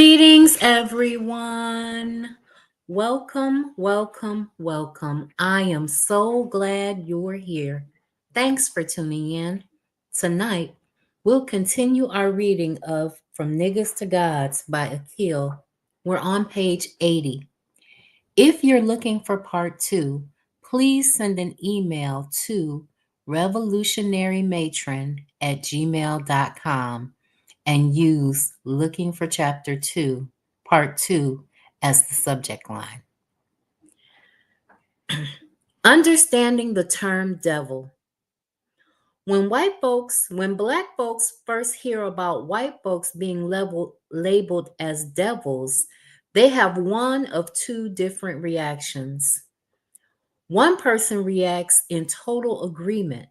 Greetings, everyone. Welcome, welcome, welcome. I am so glad you're here. Thanks for tuning in. Tonight, we'll continue our reading of From Niggas to Gods by Akil. We're on page 80. If you're looking for part two, please send an email to revolutionarymatron@gmail.com and use Looking for Chapter 2, Part 2 as the subject line. Understanding the term devil. When black folks first hear about white folks being labeled as devils, they have one of two different reactions. One person reacts in total agreement.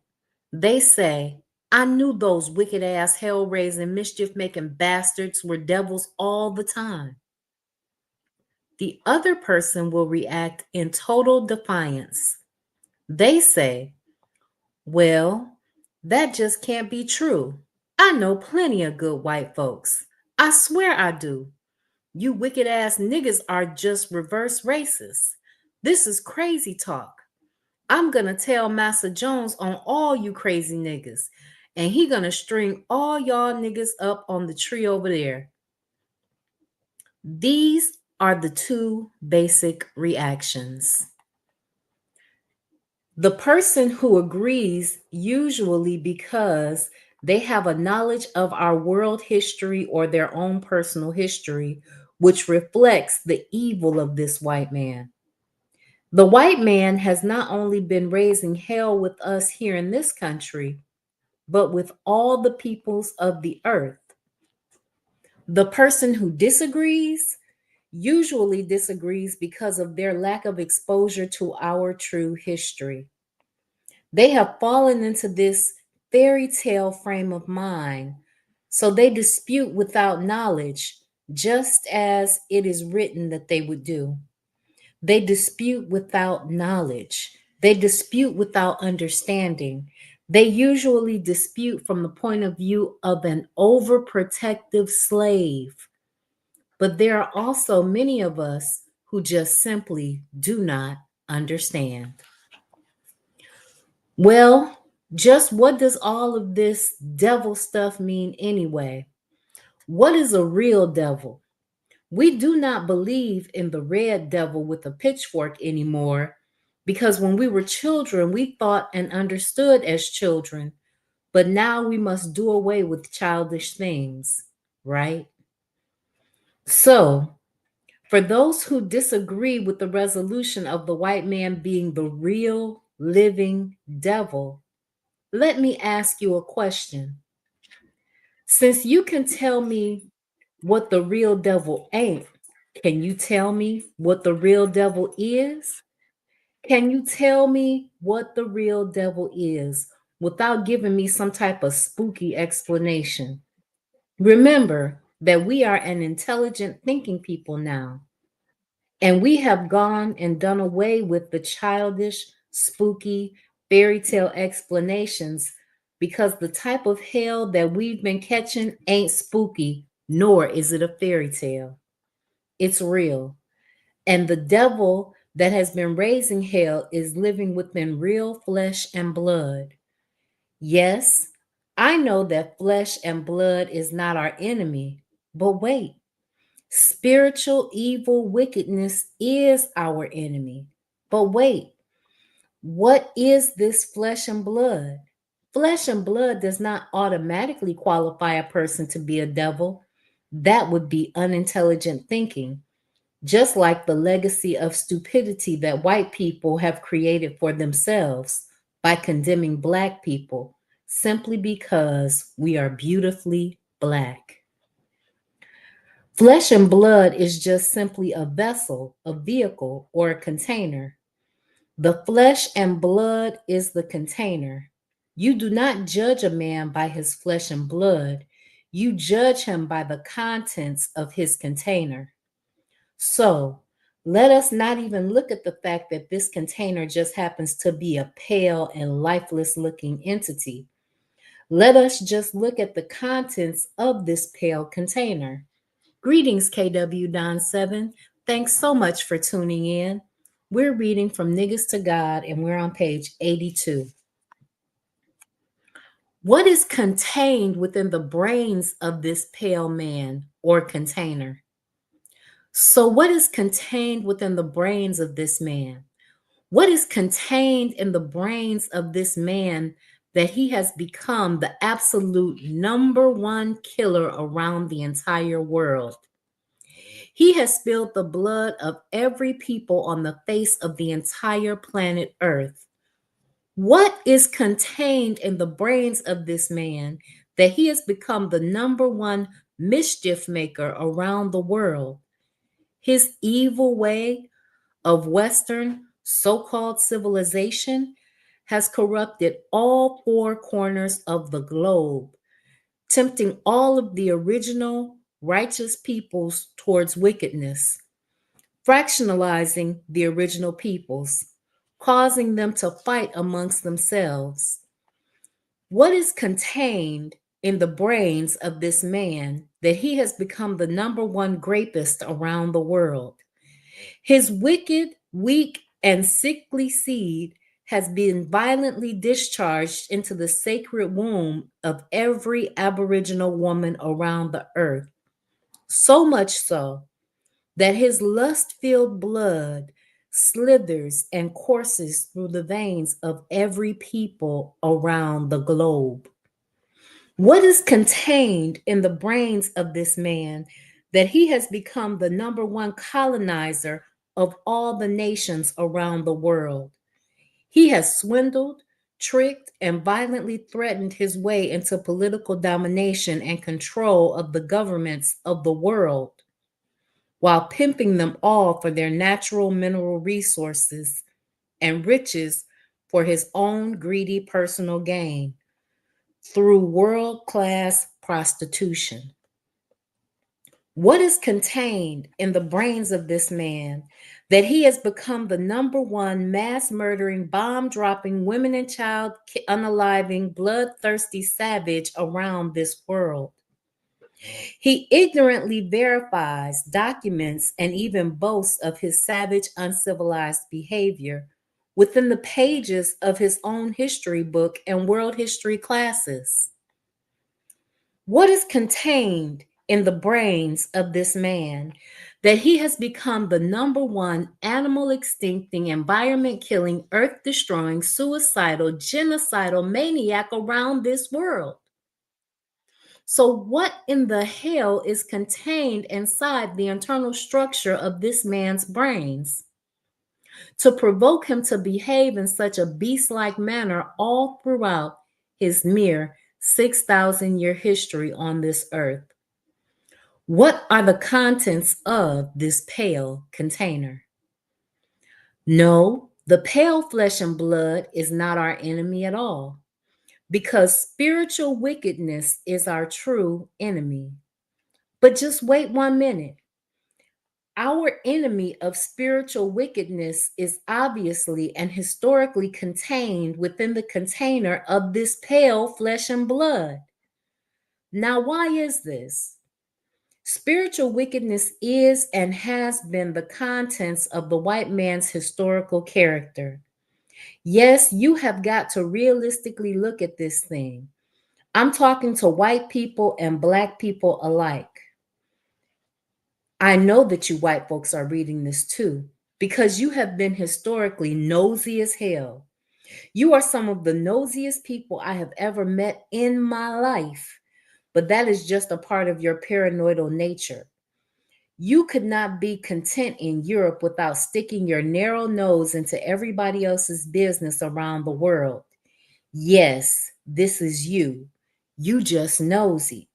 They say, I knew those wicked ass, hell raising, mischief making bastards were devils all the time. The other person will react in total defiance. They say, well, that just can't be true. I know plenty of good white folks. I swear I do. You wicked ass niggas are just reverse racists. This is crazy talk. I'm gonna tell Massa Jones on all you crazy niggas, and he gonna string all y'all niggas up on the tree over there. These are the two basic reactions. The person who agrees, usually because they have a knowledge of our world history or their own personal history, which reflects the evil of this white man. The white man has not only been raising hell with us here in this country, but with all the peoples of the earth. The person who disagrees usually disagrees because of their lack of exposure to our true history. They have fallen into this fairy tale frame of mind, so they dispute without knowledge, just as it is written that they would do. They dispute without knowledge. They dispute without understanding. They usually dispute from the point of view of an overprotective slave. But there are also many of us who just simply do not understand. Well, just what does all of this devil stuff mean anyway? What is a real devil? We do not believe in the red devil with a pitchfork anymore because when we were children, we thought and understood as children, but now we must do away with childish things, right? So, for those who disagree with the resolution of the white man being the real living devil, let me ask you a question. Since you can tell me what the real devil ain't, can you tell me what the real devil is? Can you tell me what the real devil is without giving me some type of spooky explanation? Remember that we are an intelligent thinking people now, and we have gone and done away with the childish, spooky, fairy tale explanations because the type of hell that we've been catching ain't spooky, nor is it a fairy tale. It's real. And the devil that has been raising hell is living within real flesh and blood. Yes, I know that flesh and blood is not our enemy, but wait, spiritual evil wickedness is our enemy. But wait, what is this flesh and blood? Flesh and blood does not automatically qualify a person to be a devil. That would be unintelligent thinking, just like the legacy of stupidity that white people have created for themselves by condemning Black people simply because we are beautifully Black. Flesh and blood is just simply a vessel, a vehicle, or a container. The flesh and blood is the container. You do not judge a man by his flesh and blood. You judge him by the contents of his container. So let us not even look at the fact that this container just happens to be a pale and lifeless looking entity. Let us just look at the contents of this pale container. Greetings, KW Don 7. Thanks so much for tuning in. We're reading from Niggas to God, and we're on page 82. What is contained within the brains of this pale man or container? So, what is contained within the brains of this man? What is contained in the brains of this man that he has become the absolute number one killer around the entire world? He has spilled the blood of every people on the face of the entire planet Earth. What is contained in the brains of this man that he has become the number one mischief maker around the world? His evil way of Western so called civilization has corrupted all four corners of the globe, tempting all of the original righteous peoples towards wickedness, fractionalizing the original peoples, causing them to fight amongst themselves. What is contained in the brains of this man that he has become the number one rapist around the world? His wicked, weak, and sickly seed has been violently discharged into the sacred womb of every Aboriginal woman around the earth. So much so that his lust filled blood slithers and courses through the veins of every people around the globe. What is contained in the brains of this man that he has become the number one colonizer of all the nations around the world? He has swindled, tricked, and violently threatened his way into political domination and control of the governments of the world, while pimping them all for their natural mineral resources and riches for his own greedy personal gain through world class prostitution. What is contained in the brains of this man that he has become the number one mass murdering, bomb dropping, women and child unaliving, bloodthirsty savage around this world? He ignorantly verifies, documents, and even boasts of his savage, uncivilized behavior within the pages of his own history book and world history classes. What is contained in the brains of this man that he has become the number one animal extincting, environment killing, earth destroying, suicidal, genocidal maniac around this world? So, what in the hell is contained inside the internal structure of this man's brains to provoke him to behave in such a beast like manner all throughout his mere 6,000-year history on this earth? What are the contents of this pale container? No, the pale flesh and blood is not our enemy at all, because spiritual wickedness is our true enemy. But just wait 1 minute. Our enemy of spiritual wickedness is obviously and historically contained within the container of this pale flesh and blood. Now, why is this? Spiritual wickedness is and has been the contents of the white man's historical character. Yes, you have got to realistically look at this thing. I'm talking to white people and black people alike. I know that you white folks are reading this too, because you have been historically nosy as hell. You are some of the nosiest people I have ever met in my life, but that is just a part of your paranoidal nature. You could not be content in Europe without sticking your narrow nose into everybody else's business around the world. Yes, this is you. You just nosy.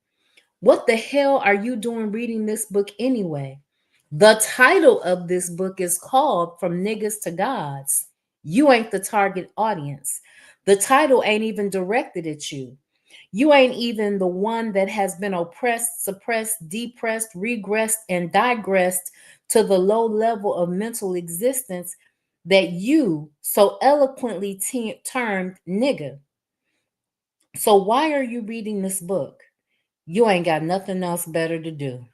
What the hell are you doing reading this book anyway? The title of this book is called From Niggas to Gods. You ain't the target audience. The title ain't even directed at you. You ain't even the one that has been oppressed, suppressed, depressed, regressed, and digressed to the low level of mental existence that you so eloquently termed nigga. So why are you reading this book? You ain't got nothing else better to do.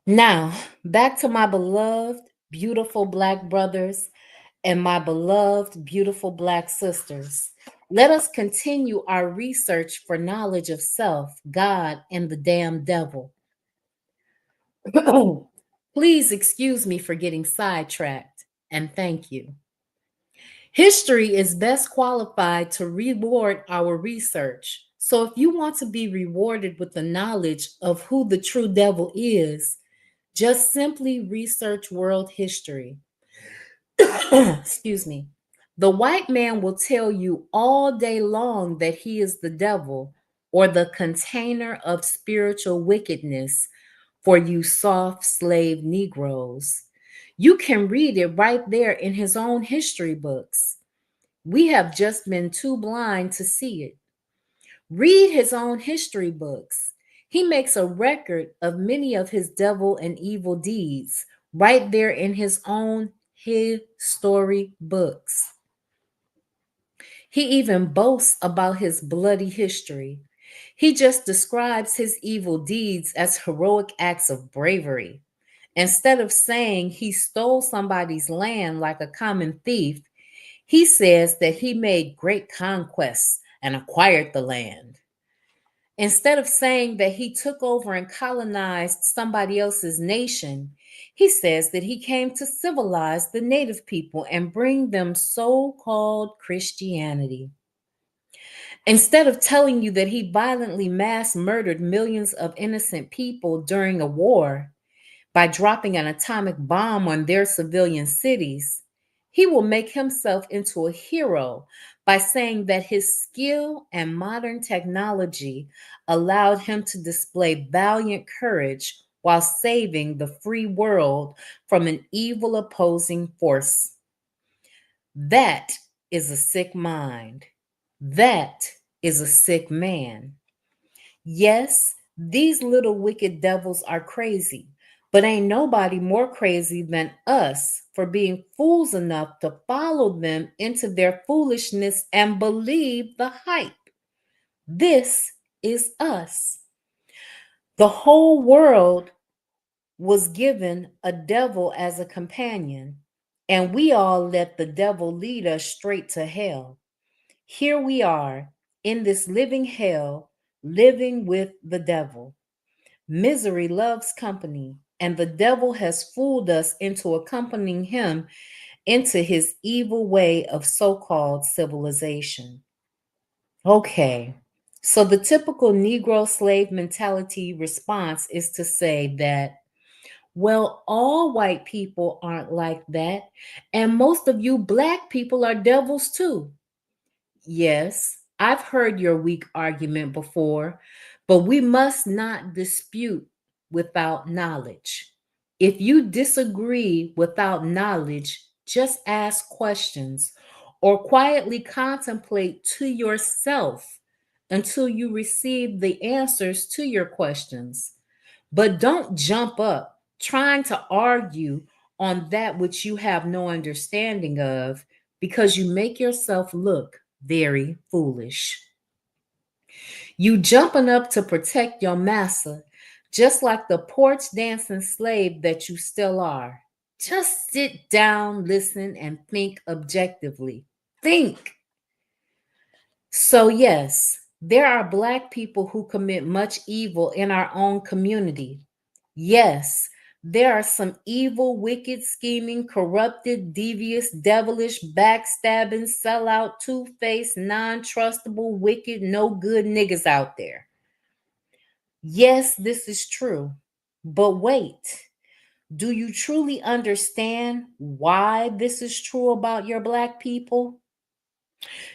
Now, back to my beloved, beautiful Black brothers and my beloved, beautiful Black sisters. Let us continue our research for knowledge of self, God, and the damn devil. Please excuse me for getting sidetracked, and thank you. History is best qualified to reward our research. So if you want to be rewarded with the knowledge of who the true devil is, just simply research world history. Excuse me. The white man will tell you all day long that he is the devil or the container of spiritual wickedness for you soft slave Negroes. You can read it right there in his own history books. We have just been too blind to see it. Read his own history books. He makes a record of many of his devil and evil deeds right there in his own history books. He even boasts about his bloody history. He just describes his evil deeds as heroic acts of bravery. Instead of saying he stole somebody's land like a common thief, he says that he made great conquests and acquired the land. Instead of saying that he took over and colonized somebody else's nation, he says that he came to civilize the native people and bring them so called Christianity. Instead of telling you that he violently mass murdered millions of innocent people during a war by dropping an atomic bomb on their civilian cities, he will make himself into a hero by saying that his skill and modern technology allowed him to display valiant courage while saving the free world from an evil opposing force. That is a sick mind. That is a sick man. Yes, these little wicked devils are crazy, but ain't nobody more crazy than us for being fools enough to follow them into their foolishness and believe the hype. This is us. The whole world was given a devil as a companion, and we all let the devil lead us straight to hell. Here we are in this living hell, living with the devil. Misery loves company, and the devil has fooled us into accompanying him into his evil way of so called civilization. Okay, so the typical Negro slave mentality response is to say that, well, all white people aren't like that, and most of you black people are devils too. Yes, I've heard your weak argument before, but we must not dispute without knowledge. If you disagree without knowledge, just ask questions or quietly contemplate to yourself until you receive the answers to your questions. But don't jump up trying to argue on that which you have no understanding of because you make yourself look very foolish. You jumping up to protect your massa, just like the porch dancing slave that you still are. Just sit down, listen, and think objectively. Think. So, yes, there are Black people who commit much evil in our own community. Yes, there are some evil, wicked, scheming, corrupted, devious, devilish, backstabbing, sellout, two faced, non trustable, wicked, no good niggas out there. Yes, this is true. But wait, do you truly understand why this is true about your Black people?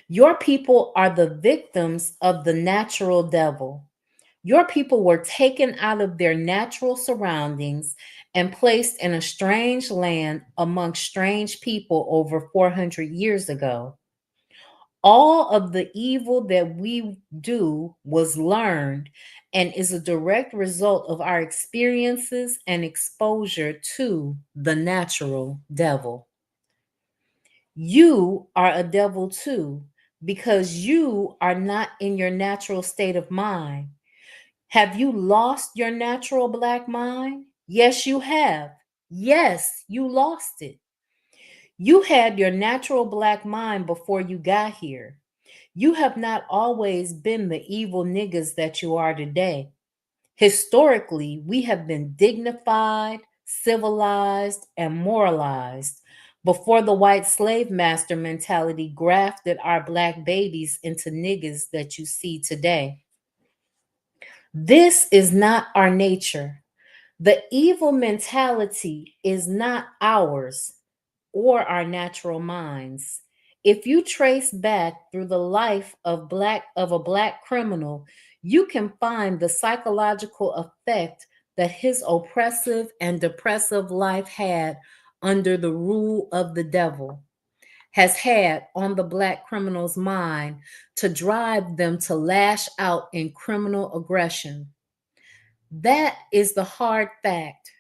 Your people are the victims of the natural devil. Your people were taken out of their natural surroundings and placed in a strange land amongst strange people over 400 years ago. All of the evil that we do was learned and is a direct result of our experiences and exposure to the natural devil. You are a devil too because you are not in your natural state of mind. Have you lost your natural Black mind? Yes, you have. Yes, you lost it. You had your natural black mind before you got here. You have not always been the evil niggas that you are today. Historically, we have been dignified, civilized, and moralized before the white slave master mentality grafted our black babies into niggas that you see today. This is not our nature. The evil mentality is not ours or our natural minds. If you trace back through the life of a black criminal, you can find the psychological effect that his oppressive and depressive life had under the rule of the devil has had on the black criminal's mind to drive them to lash out in criminal aggression. That is the hard fact.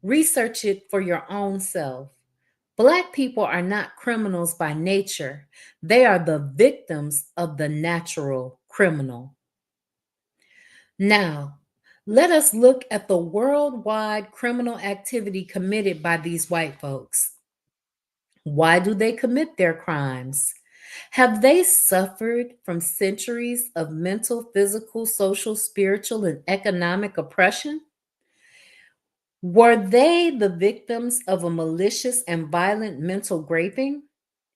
Research it for your own self. Black people are not criminals by nature. They are the victims of the natural criminal. Now, let us look at the worldwide criminal activity committed by these white folks. Why do they commit their crimes? Have they suffered from centuries of mental, physical, social, spiritual, and economic oppression? Were they the victims of a malicious and violent mental graping?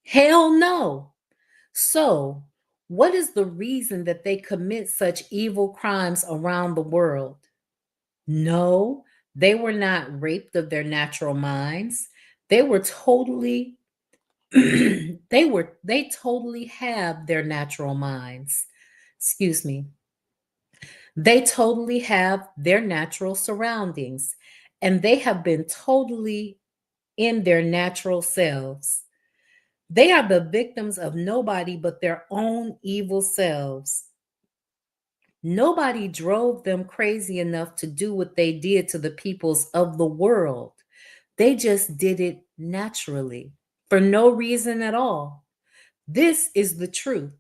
Hell no. So, what is the reason that they commit such evil crimes around the world? No, they were not raped of their natural minds. They were totally they totally have their natural minds. Excuse me. They totally have their natural surroundings and they have been totally in their natural selves. They are the victims of nobody but their own evil selves. Nobody drove them crazy enough to do what they did to the peoples of the world. They just did it naturally for no reason at all. This is the truth.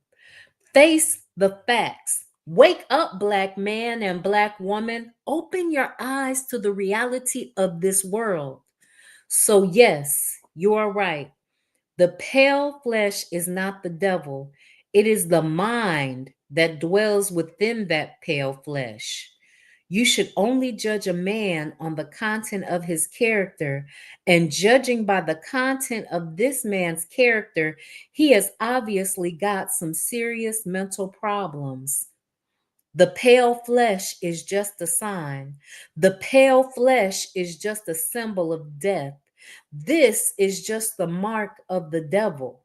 Face the facts. Wake up, black man and black woman. Open your eyes to the reality of this world. So, yes, you are right. The pale flesh is not the devil, it is the mind that dwells within that pale flesh. You should only judge a man on the content of his character, and judging by the content of this man's character, he has obviously got some serious mental problems. The pale flesh is just a sign. The pale flesh is just a symbol of death. This is just the mark of the devil.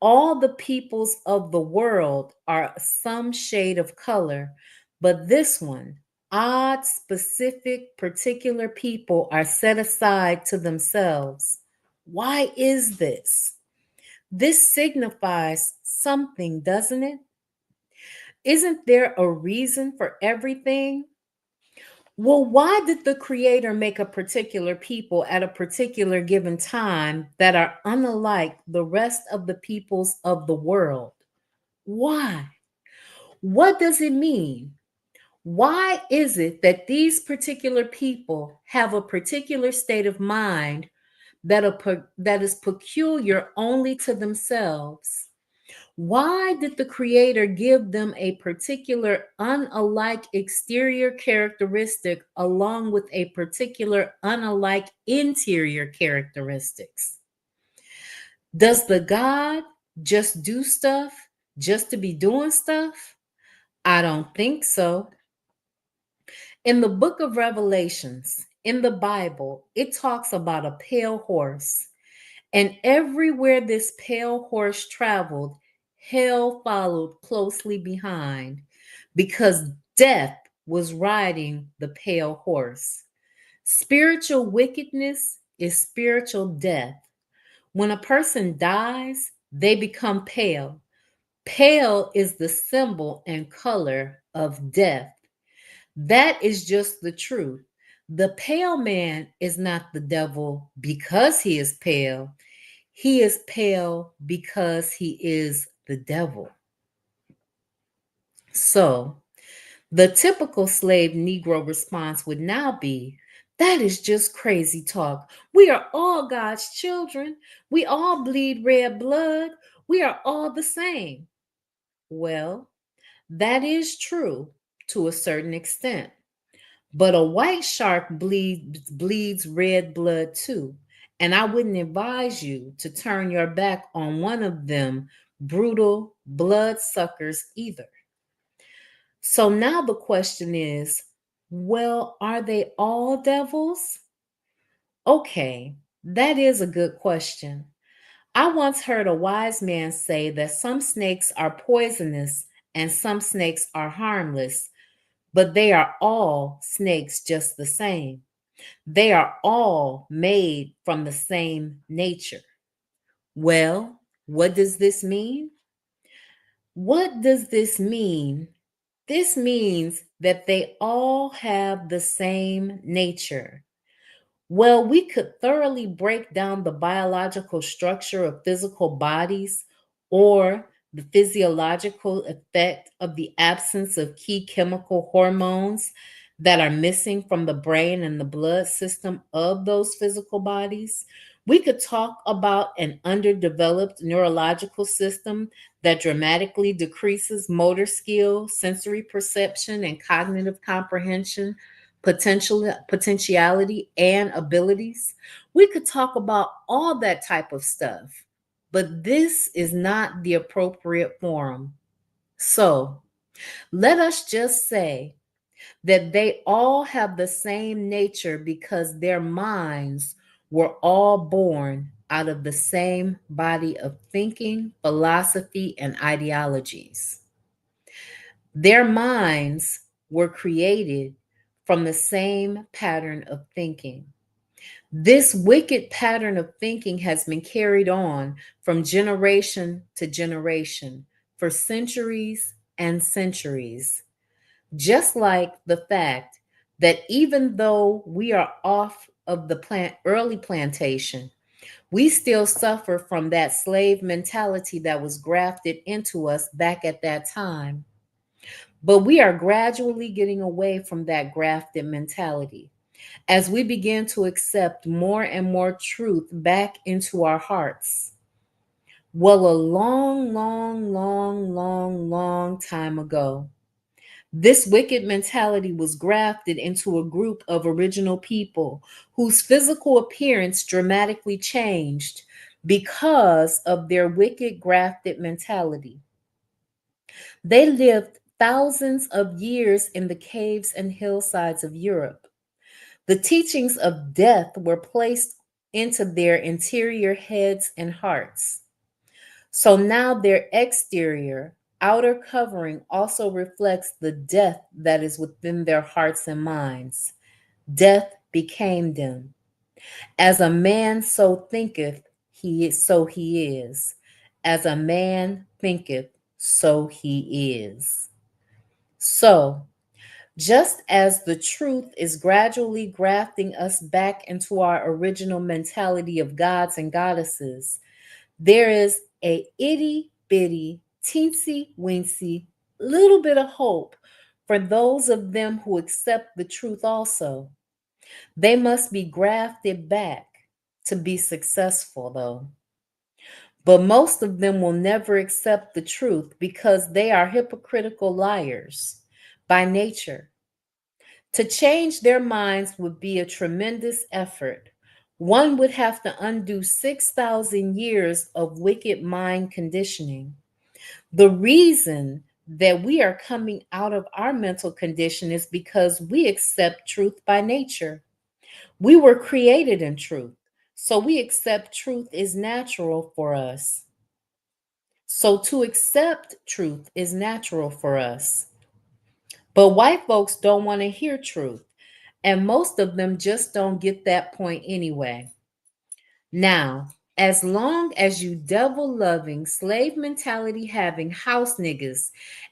All the peoples of the world are some shade of color, but this one, odd, specific, particular people are set aside to themselves. Why is this? This signifies something, doesn't it? Isn't there a reason for everything? Well, why did the creator make a particular people at a particular given time that are unlike the rest of the peoples of the world? Why? What does it mean? Why is it that these particular people have a particular state of mind that is peculiar only to themselves? Why did the Creator give them a particular unalike exterior characteristic along with a particular unalike interior characteristics? Does the God just do stuff just to be doing stuff? I don't think so. In the book of Revelations, in the Bible, it talks about a pale horse. And everywhere this pale horse traveled, hell followed closely behind because death was riding the pale horse. Spiritual wickedness is spiritual death. When a person dies, they become pale. Pale is the symbol and color of death. That is just the truth. The pale man is not the devil because he is pale. He is pale because he is the devil. So, The typical slave Negro response would now be, "That is just crazy talk. We are all God's children. We all bleed red blood. We are all the same." Well, that is true to a certain extent. But a white shark bleeds red blood too. And I wouldn't advise you to turn your back on one of them brutal bloodsuckers either. So now the question is, well, are they all devils? Okay, that is a good question. I once heard a wise man say that some snakes are poisonous and some snakes are harmless, but they are all snakes just the same. They are all made from the same nature. Well, what does this mean? What does this mean? This means that they all have the same nature. Well, we could thoroughly break down the biological structure of physical bodies or the physiological effect of the absence of key chemical hormones that are missing from the brain and the blood system of those physical bodies. We could talk about an underdeveloped neurological system that dramatically decreases motor skill, sensory perception, and cognitive comprehension potentiality and abilities. We could talk about all that type of stuff, but this is not the appropriate forum. So let us just say that they all have the same nature because their minds were all born out of the same body of thinking, philosophy, and ideologies. Their minds were created from the same pattern of thinking. This wicked pattern of thinking has been carried on from generation to generation for centuries and centuries. Just like the fact that even though we are off of the early plantation, we still suffer from that slave mentality that was grafted into us back at that time. But we are gradually getting away from that grafted mentality as we begin to accept more and more truth back into our hearts. Well, a long, long, long, long, long time ago, this wicked mentality was grafted into a group of original people whose physical appearance dramatically changed because of their wicked grafted mentality. They lived thousands of years in the caves and hillsides of Europe. The teachings of death were placed into their interior heads and hearts. So now their exterior, outer covering also reflects the death that is within their hearts and minds. Death became them. As a man so thinketh, so he is. As a man thinketh, so he is. So, just as the truth is gradually grafting us back into our original mentality of gods and goddesses, there is a itty bitty, teensy weensy little bit of hope for those of them who accept the truth also. They must be grafted back to be successful, though. But most of them will never accept the truth because they are hypocritical liars by nature. To change their minds would be a tremendous effort. One would have to undo 6,000 years of wicked mind conditioning. The reason that we are coming out of our mental condition is because we accept truth by nature. We were created in truth, so we accept truth is natural for us. So to accept truth is natural for us. But white folks don't want to hear truth. And most of them just don't get that point anyway. Now, as long as you devil loving, slave mentality having house niggas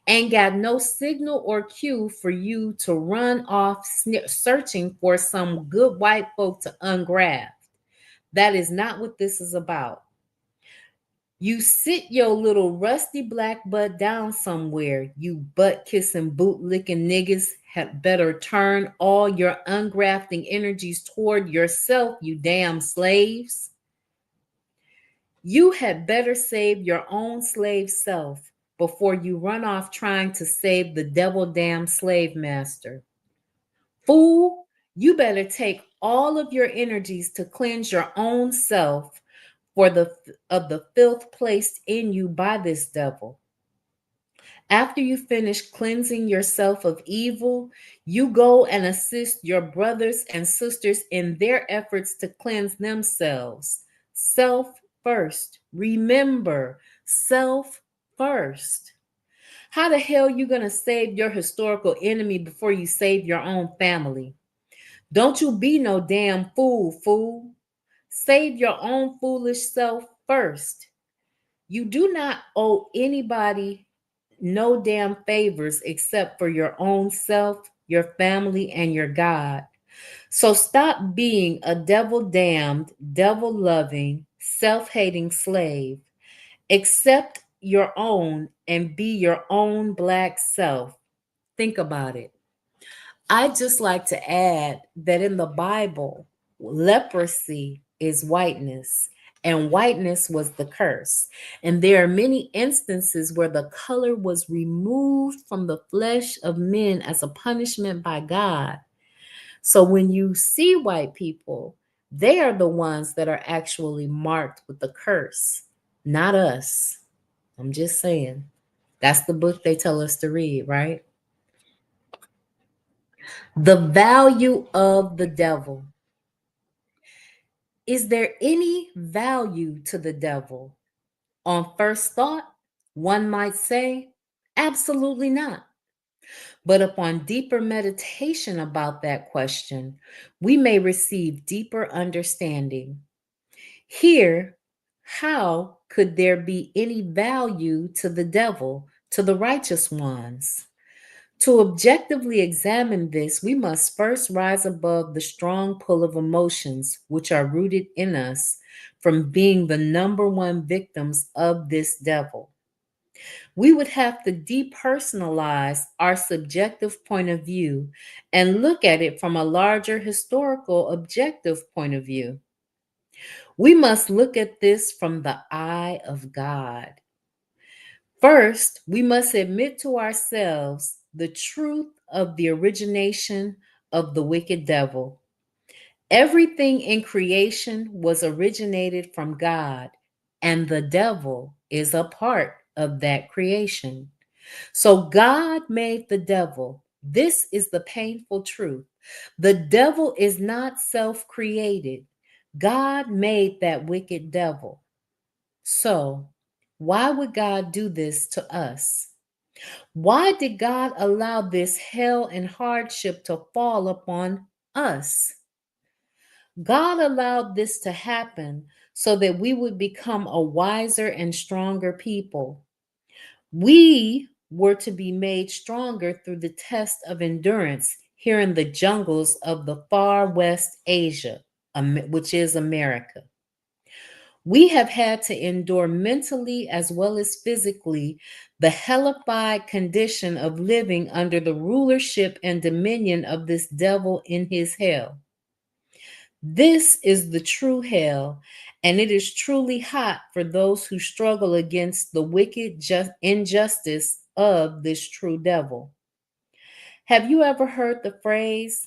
ain't got no signal or cue for you to run off searching for some good white folk to ungraft. That is not what this is about. You sit your little rusty black butt down somewhere. You butt kissing, boot licking niggas had better turn all your ungrafting energies toward yourself, you damn slaves. You had better save your own slave self before you run off trying to save the devil damn slave master. Fool, you better take all of your energies to cleanse your own self for the filth placed in you by this devil. After you finish cleansing yourself of evil, you go and assist your brothers and sisters in their efforts to cleanse themselves. Self first. Remember, self first. How the hell you going to save your historical enemy before you save your own family? Don't you be no damn fool. Save your own foolish self first. You do not owe anybody no damn favors except for your own self, your family, and your God. So stop being a devil damned, devil loving, self hating slave. Accept your own and be your own black self. Think about it. I'd just like to add that in the Bible, leprosy is whiteness, and whiteness was the curse. And there are many instances where the color was removed from the flesh of men as a punishment by God. So when you see white people, they are the ones that are actually marked with the curse, not us. I'm just saying. That's the book they tell us to read, right? The value of the devil. Is there any value to the devil? On first thought, one might say, absolutely not. But upon deeper meditation about that question, we may receive deeper understanding. Here, how could there be any value to the devil, to the righteous ones? To objectively examine this, we must first rise above the strong pull of emotions which are rooted in us from being the number one victims of this devil. We would have to depersonalize our subjective point of view and look at it from a larger historical objective point of view. We must look at this from the eye of God. First, we must admit to ourselves the truth of the origination of the wicked devil. Everything in creation was originated from God, and the devil is a part of that creation. So God made the devil. This is the painful truth. The devil is not self created, God made that wicked devil. So, why would God do this to us? Why did God allow this hell and hardship to fall upon us? God allowed this to happen so that we would become a wiser and stronger people. We were to be made stronger through the test of endurance here in the jungles of the far West Asia, which is America. We have had to endure mentally as well as physically the hellified condition of living under the rulership and dominion of this devil in his hell. This is the true hell, and it is truly hot for those who struggle against the wicked injustice of this true devil. Have you ever heard the phrase,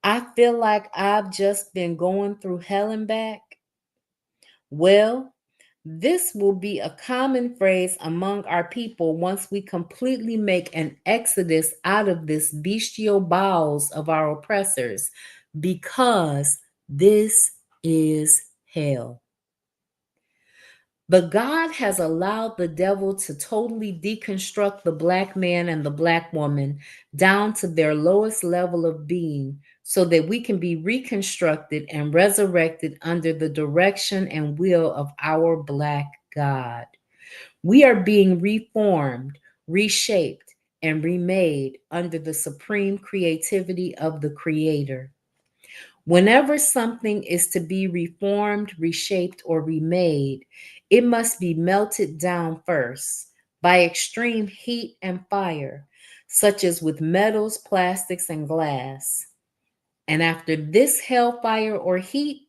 I feel like I've just been going through hell and back? Well, this will be a common phrase among our people once we completely make an exodus out of this bestial bowels of our oppressors, because this is hell. But God has allowed the devil to totally deconstruct the Black man and the Black woman down to their lowest level of being so that we can be reconstructed and resurrected under the direction and will of our Black God. We are being reformed, reshaped, and remade under the supreme creativity of the Creator. Whenever something is to be reformed, reshaped, or remade, It must be melted down first by extreme heat and fire, such as with metals, plastics, and glass. And after this hellfire or heat,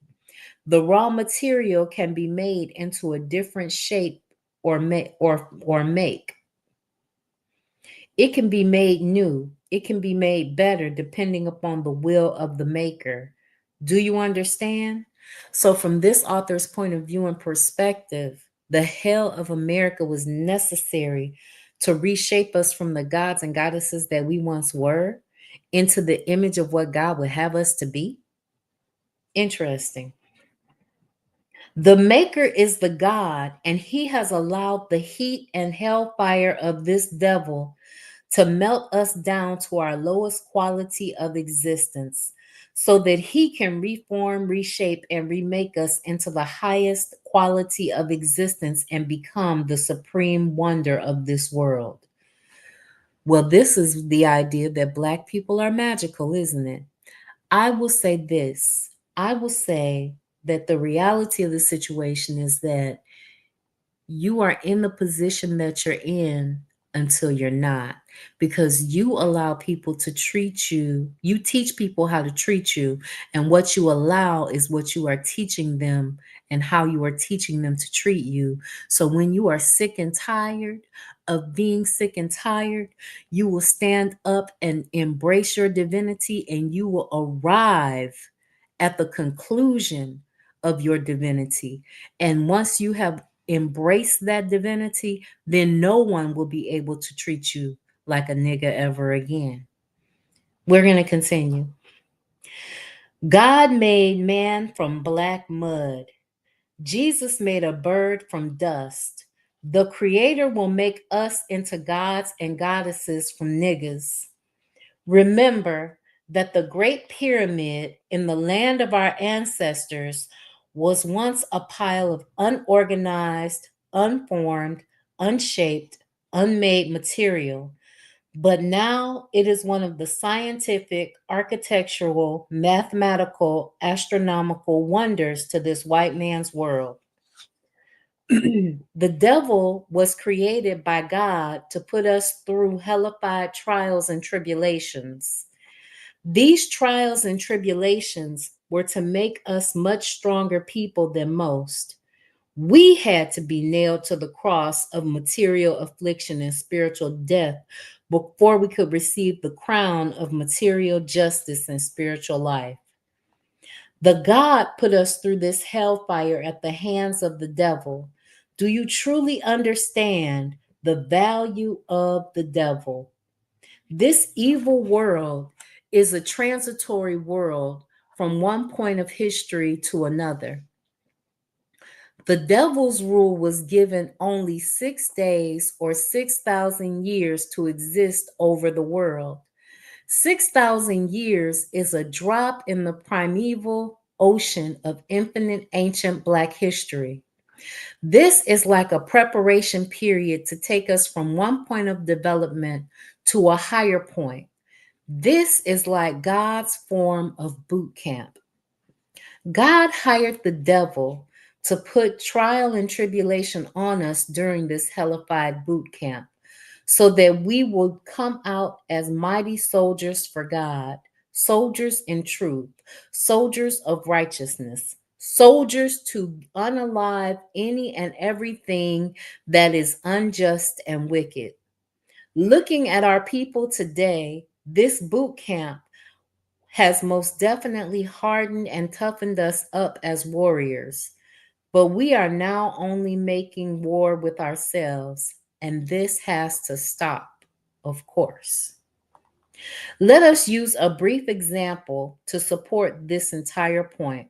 the raw material can be made into a different shape or make. It can be made new. It can be made better depending upon the will of the maker. Do you understand? So, from this author's point of view and perspective, the hell of America was necessary to reshape us from the gods and goddesses that we once were into the image of what God would have us to be. Interesting. The maker is the God, and he has allowed the heat and hellfire of this devil to melt us down to our lowest quality of existence so that he can reform, reshape, and remake us into the highest quality of existence and become the supreme wonder of this world. Well, this is the idea that Black people are magical, isn't it? I will say this. I will say that the reality of the situation is that you are in the position that you're in until you're not, because you allow people to treat you. You teach people how to treat you, and what you allow is what you are teaching them and how you are teaching them to treat you. So when you are sick and tired of being sick and tired, you will stand up and embrace your divinity, and you will arrive at the conclusion of your divinity. And once you have embraced that divinity, then no one will be able to treat you like a nigga ever again. We're going to continue. God made man from black mud. Jesus made a bird from dust. The creator will make us into gods and goddesses from niggas. Remember that the Great Pyramid in the land of our ancestors was once a pile of unorganized, unformed, unshaped, unmade material, but now it is one of the scientific, architectural, mathematical, astronomical wonders to this white man's world. The devil was created by God to put us through hellified trials and tribulations. These trials and tribulations were to make us much stronger people than most. We had to be nailed to the cross of material affliction and spiritual death before we could receive the crown of material justice and spiritual life. The God put us through this hellfire at the hands of the devil. Do you truly understand the value of the devil? This evil world is a transitory world from one point of history to another. The devil's rule was given only 6 days or 6,000 years to exist over the world. 6,000 years is a drop in the primeval ocean of infinite ancient Black history. This is like a preparation period to take us from one point of development to a higher point. This is like God's form of boot camp. God hired the devil to put trial and tribulation on us during this hellified boot camp so that we would come out as mighty soldiers for God, soldiers in truth, soldiers of righteousness, soldiers to unalive any and everything that is unjust and wicked. Looking at our people today, this boot camp has most definitely hardened and toughened us up as warriors. But we are now only making war with ourselves, and this has to stop, of course. Let us use a brief example to support this entire point.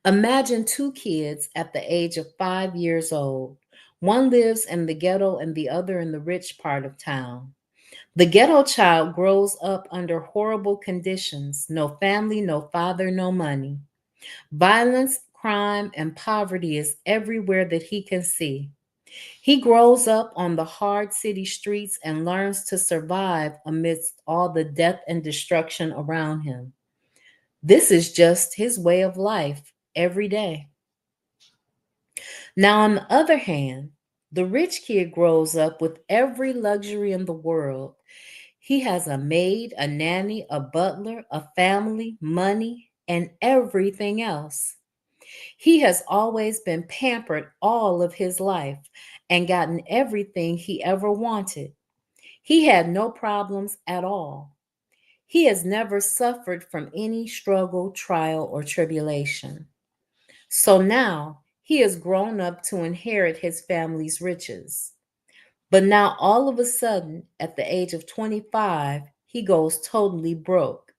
Imagine two kids at the age of 5 years old. One lives in the ghetto and the other in the rich part of town. The ghetto child grows up under horrible conditions: no family, no father, no money. Violence, crime, and poverty is everywhere that he can see. He grows up on the hard city streets and learns to survive amidst all the death and destruction around him. This is just his way of life every day. Now, on the other hand, the rich kid grows up with every luxury in the world. He has a maid, a nanny, a butler, a family, money, and everything else. He has always been pampered all of his life and gotten everything he ever wanted. He had no problems at all. He has never suffered from any struggle, trial, or tribulation. So now he has grown up to inherit his family's riches. But now, all of a sudden, at the age of 25, he goes totally broke.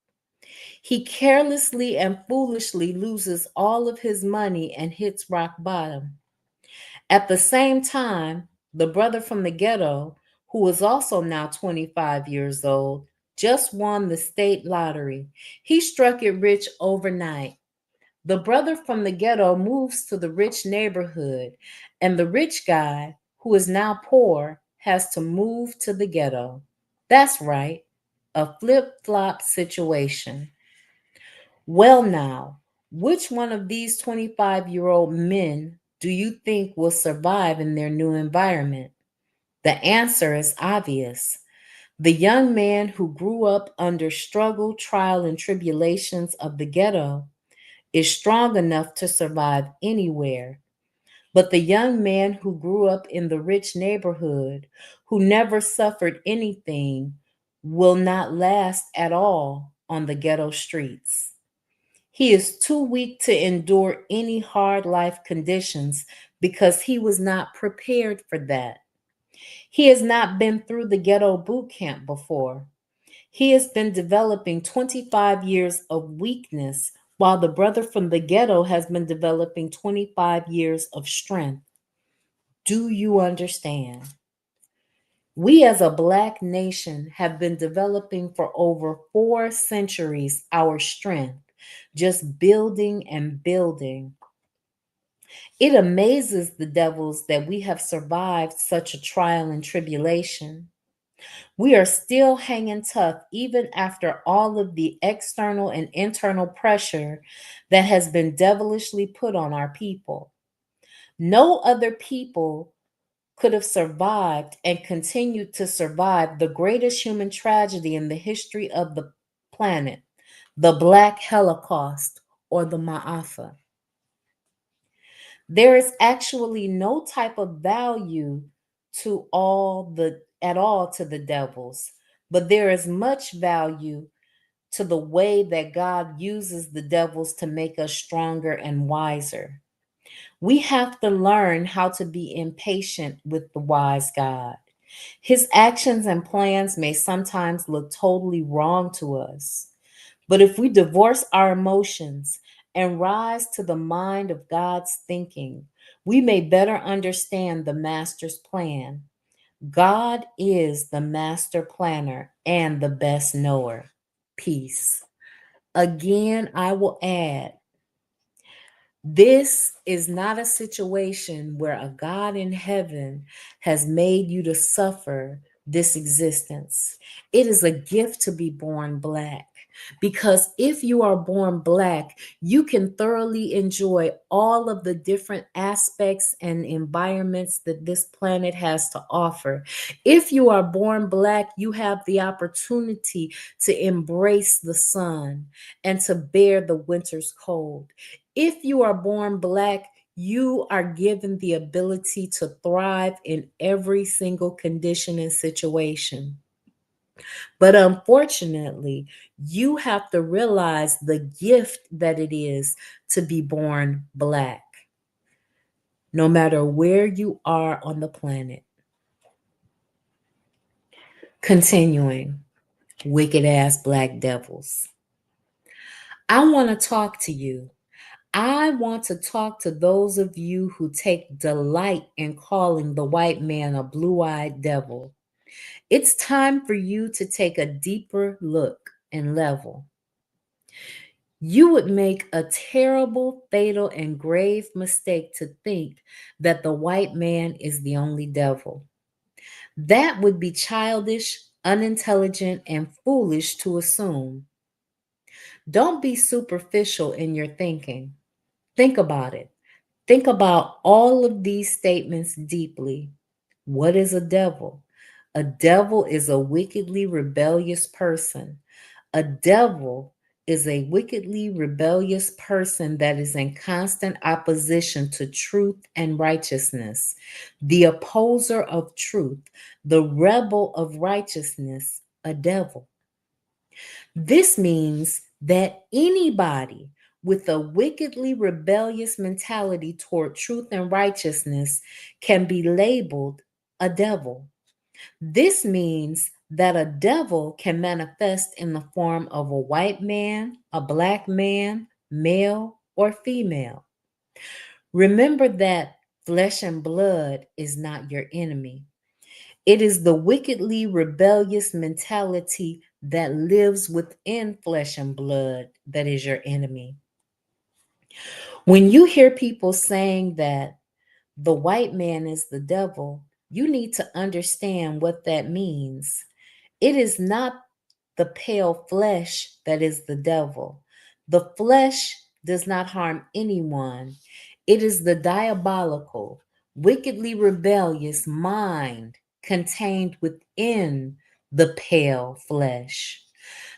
He carelessly and foolishly loses all of his money and hits rock bottom. At the same time, the brother from the ghetto, who is also now 25 years old, just won the state lottery. He struck it rich overnight. The brother from the ghetto moves to the rich neighborhood, and the rich guy, who is now poor, has to move to the ghetto. That's right, a flip flop situation. Well, now, which one of these 25-year-old men do you think will survive in their new environment? The answer is obvious. The young man who grew up under struggle, trial, and tribulations of the ghetto is strong enough to survive anywhere. But the young man who grew up in the rich neighborhood, who never suffered anything, will not last at all on the ghetto streets. He is too weak to endure any hard life conditions because he was not prepared for that. He has not been through the ghetto boot camp before. He has been developing 25 years of weakness, while the brother from the ghetto has been developing 25 years of strength. Do you understand? We as a Black nation have been developing for over 4 centuries our strength, just building and building. It amazes the devils that we have survived such a trial and tribulation. We are still hanging tough even after all of the external and internal pressure that has been devilishly put on our people. No other people could have survived and continued to survive the greatest human tragedy in the history of the planet, the Black Holocaust or the Ma'afa. There is actually no type of value to all the at all to the devils, but there is much value to the way that God uses the devils to make us stronger and wiser. We have to learn how to be impatient with the wise God. His actions and plans may sometimes look totally wrong to us, but if we divorce our emotions and rise to the mind of God's thinking, we may better understand the Master's plan. God is the master planner and the best knower. Peace. Again, I will add, this is not a situation where a God in heaven has made you to suffer this existence. It is a gift to be born Black. Because if you are born Black, you can thoroughly enjoy all of the different aspects and environments that this planet has to offer. If you are born Black, you have the opportunity to embrace the sun and to bear the winter's cold. If you are born Black, you are given the ability to thrive in every single condition and situation. But unfortunately, you have to realize the gift that it is to be born Black, no matter where you are on the planet. Continuing, wicked ass Black devils. I want to talk to you. I want to talk to those of you who take delight in calling the white man a blue eyed devil. It's time for you to take a deeper look and level. You would make a terrible, fatal, and grave mistake to think that the white man is the only devil. That would be childish, unintelligent, and foolish to assume. Don't be superficial in your thinking. Think about it. Think about all of these statements deeply. What is a devil? A devil is a wickedly rebellious person. A devil is a wickedly rebellious person that is in constant opposition to truth and righteousness, the opposer of truth, the rebel of righteousness, a devil. This means that anybody with a wickedly rebellious mentality toward truth and righteousness can be labeled a devil. This means that a devil can manifest in the form of a white man, a black man, male, or female. Remember that flesh and blood is not your enemy. It is the wickedly rebellious mentality that lives within flesh and blood that is your enemy. When you hear people saying that the white man is the devil, you need to understand what that means. It is not the pale flesh that is the devil. The flesh does not harm anyone. It is the diabolical, wickedly rebellious mind contained within the pale flesh.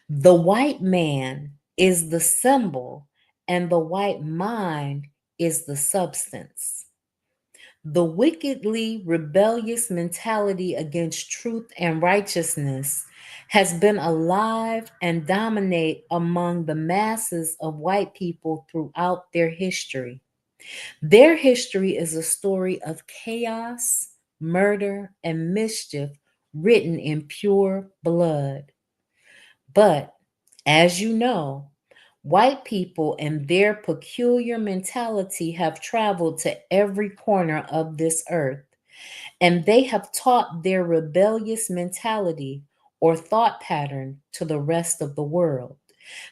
The white man is the symbol, and the white mind is the substance. The wickedly rebellious mentality against truth and righteousness has been alive and dominate among the masses of white people throughout their history. Their history is a story of chaos, murder, and mischief written in pure blood. But as you know, white people and their peculiar mentality have traveled to every corner of this earth, and they have taught their rebellious mentality or thought pattern to the rest of the world.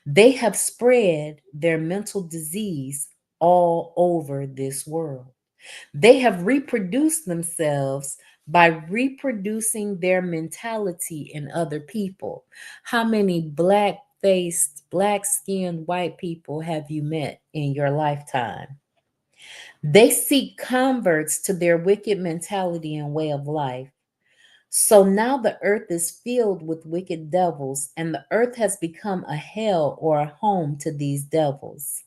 They have spread their mental disease all over this world. They have reproduced themselves by reproducing their mentality in other people. How many black faced, black skinned white people have you met in your lifetime? They seek converts to their wicked mentality and way of life. So now the earth is filled with wicked devils, and the earth has become a hell or a home to these devils.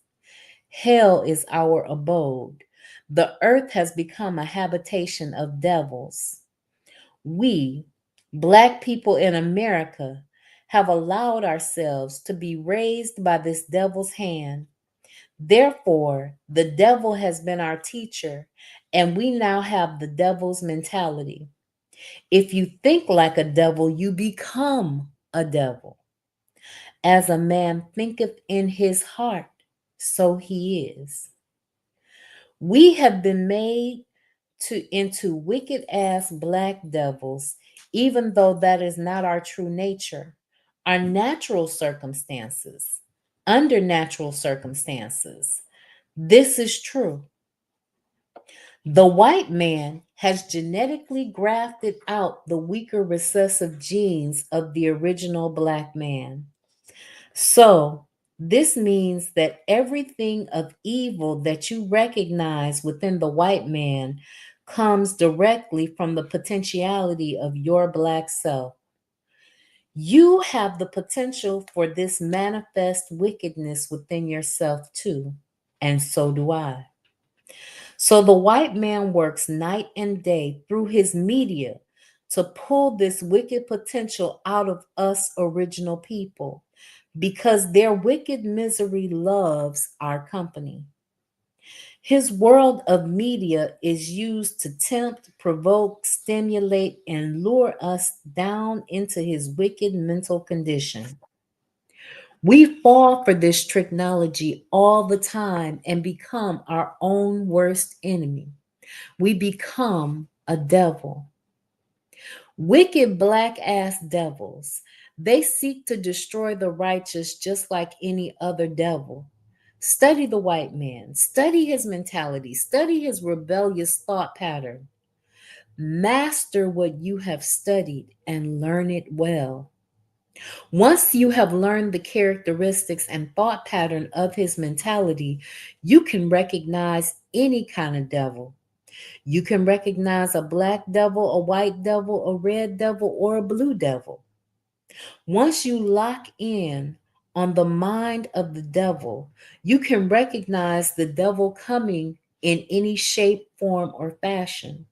Hell is our abode. The earth has become a habitation of devils. We, Black people in America, have allowed ourselves to be raised by this devil's hand. Therefore, the devil has been our teacher, and we now have the devil's mentality. If you think like a devil, you become a devil. As a man thinketh in his heart, so he is. We have been made into wicked ass black devils, even though that is not our true nature. Our natural circumstances, under natural circumstances, this is true. The white man has genetically grafted out the weaker recessive genes of the original black man. So, this means that everything of evil that you recognize within the white man comes directly from the potentiality of your black self. You have the potential for this manifest wickedness within yourself too, and so do I. So the white man works night and day through his media to pull this wicked potential out of us original people because their wicked misery loves our company. His world of media is used to tempt, provoke, stimulate, and lure us down into his wicked mental condition. We fall for this technology all the time and become our own worst enemy. We become a devil. Wicked black ass devils. They seek to destroy the righteous just like any other devil. Study the white man, study his mentality, study his rebellious thought pattern. Master what you have studied and learn it well. Once you have learned the characteristics and thought pattern of his mentality, you can recognize any kind of devil. You can recognize a black devil, a white devil, a red devil, or a blue devil. Once you lock in on the mind of the devil, you can recognize the devil coming in any shape, form, or fashion.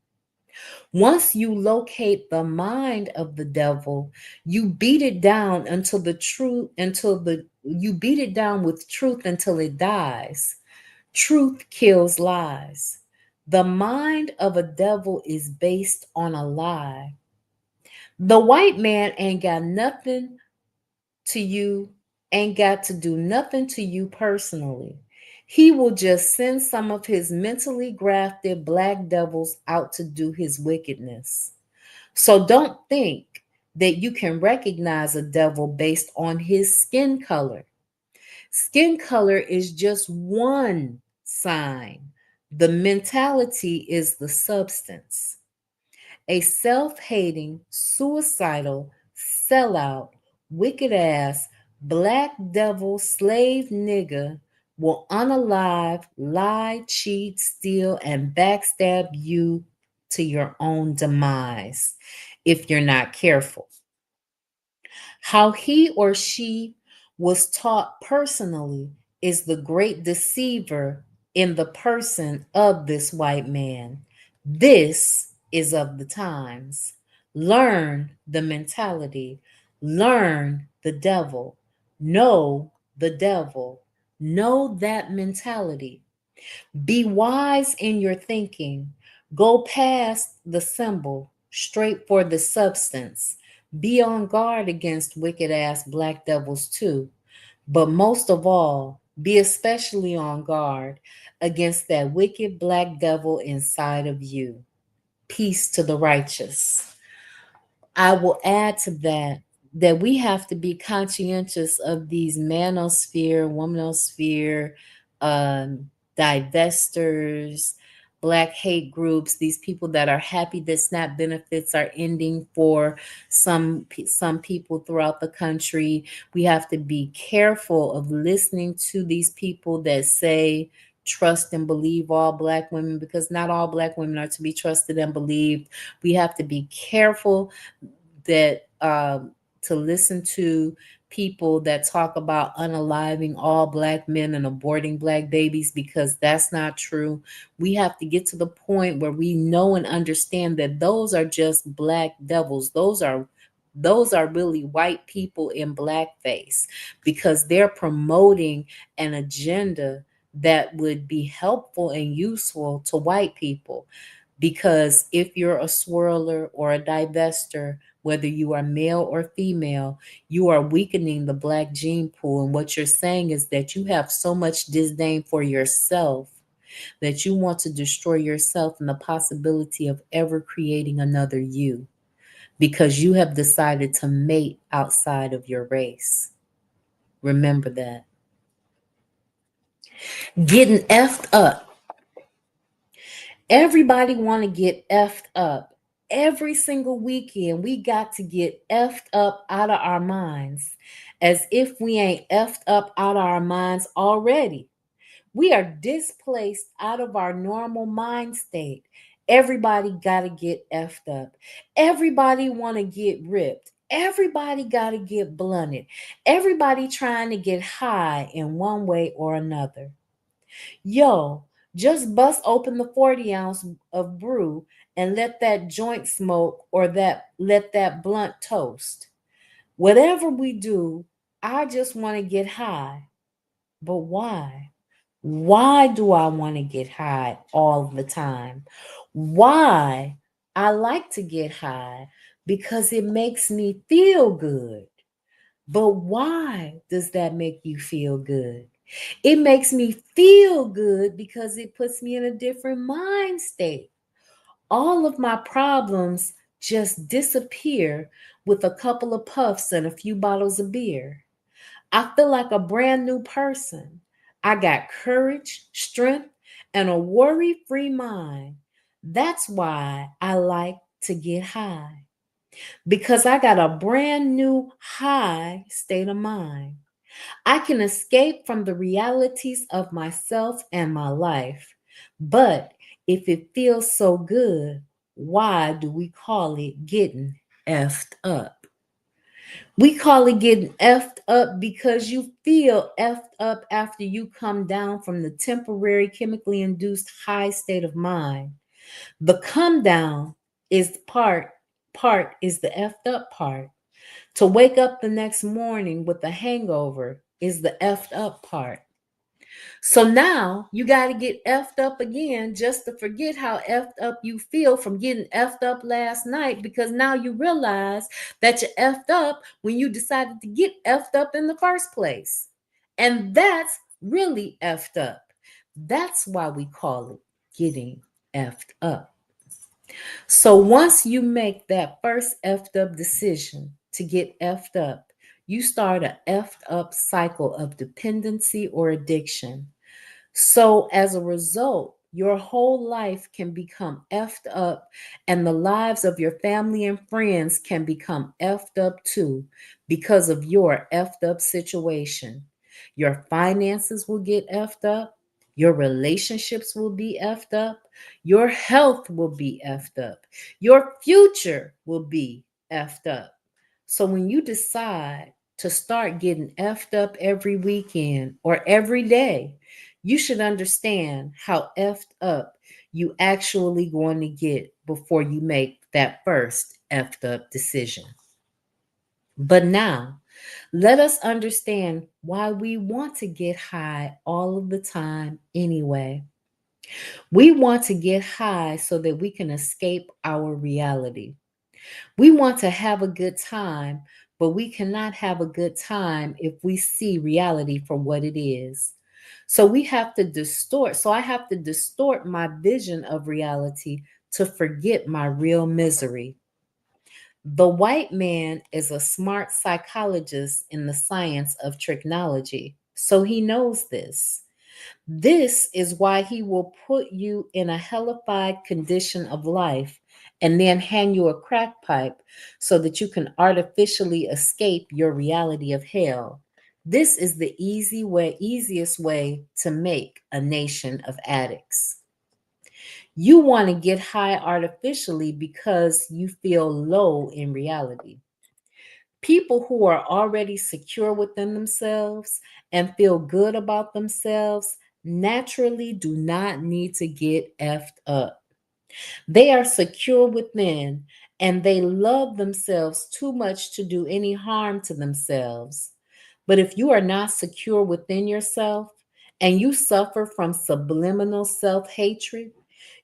Once you locate the mind of the devil, you beat it down until the truth, until the you beat it down with truth until it dies. Truth kills lies. The mind of a devil is based on a lie. The white man ain't got nothing to you, ain't got to do nothing to you personally. He will just send some of his mentally grafted black devils out to do his wickedness. So don't think that you can recognize a devil based on his skin color. Skin color is just one sign. The mentality is the substance. A self hating, suicidal, sellout, wicked ass, black devil, slave nigga will unalive, lie, cheat, steal, and backstab you to your own demise if you're not careful. How he or she was taught personally is the great deceiver in the person of this white man. This is of the times. Learn the mentality, learn the devil, know the devil, know that mentality. Be wise in your thinking. Go past the symbol, straight for the substance. Be on guard against wicked ass black devils too. But most of all, be especially on guard against that wicked black devil inside of you. Peace to the righteous. I will add to that we have to be conscientious of these manosphere, womanosphere, um, divestors, black hate groups, these people that are happy that SNAP benefits are ending for some people throughout the country. We have to be careful of listening to these people that say trust and believe all black women, because not all black women are to be trusted and believed. We have to be careful that to listen to people that talk about unaliving all black men and aborting black babies, because that's not true. We have to get to the point where we know and understand that those are just black devils. Those are really white people in blackface, because they're promoting an agenda that would be helpful and useful to white people. Because if you're a swirler or a divester, whether you are male or female, you are weakening the black gene pool. And what you're saying is that you have so much disdain for yourself that you want to destroy yourself and the possibility of ever creating another you, because you have decided to mate outside of your race. Remember that. Getting effed up. Everybody want to get effed up. Every single weekend, we got to get effed up out of our minds, as if we ain't effed up out of our minds already. We are displaced out of our normal mind state. Everybody got to get effed up. Everybody want to get ripped. Everybody got to get blunted. Everybody trying to get high in one way or another. Yo, just bust open the 40 ounce of brew and let that joint smoke, or that let that blunt toast. Whatever we do, I just want to get high. But why? Why do I want to get high all the time? Why? I like to get high because it makes me feel good. But why does that make you feel good? It makes me feel good because it puts me in a different mind state. All of my problems just disappear with a couple of puffs and a few bottles of beer. I feel like a brand new person. I got courage, strength, and a worry free mind. That's why I like to get high, because I got a brand new high state of mind. I can escape from the realities of myself and my life. But if it feels so good, why do we call it getting effed up? We call it getting effed up because you feel effed up after you come down from the temporary chemically induced high state of mind. The come down is part is the effed up part. To wake up the next morning with a hangover is the effed up part. So now you got to get effed up again just to forget how effed up you feel from getting effed up last night, because now you realize that you effed up when you decided to get effed up in the first place. And that's really effed up. That's why we call it getting effed up. So once you make that first effed up decision to get effed up, you start a effed up cycle of dependency or addiction. So as a result, your whole life can become effed up, and the lives of your family and friends can become effed up too because of your effed up situation. Your finances will get effed up. Your relationships will be effed up. Your health will be effed up. Your future will be effed up. So when you decide to start getting effed up every weekend or every day, you should understand how effed up you actually going to get before you make that first effed up decision. But now, let us understand why we want to get high all of the time anyway. We want to get high so that we can escape our reality. We want to have a good time, but we cannot have a good time if we see reality for what it is. So we have to distort. So I have to distort my vision of reality to forget my real misery. The white man is a smart psychologist in the science of tricknology, so he knows this. This is why he will put you in a hellified condition of life and then hand you a crack pipe so that you can artificially escape your reality of hell. This is the easiest way to make a nation of addicts. You want to get high artificially because you feel low in reality. People who are already secure within themselves and feel good about themselves naturally do not need to get effed up. They are secure within and they love themselves too much to do any harm to themselves. But if you are not secure within yourself and you suffer from subliminal self hatred,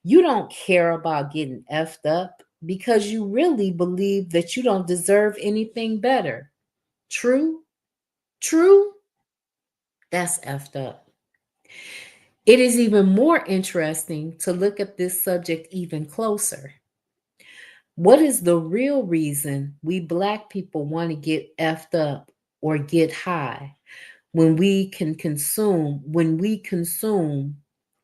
you don't care about getting effed up because you really believe that you don't deserve anything better. True? True? That's effed up. It is even more interesting to look at this subject even closer. What is the real reason we Black people want to get effed up or get high when we consume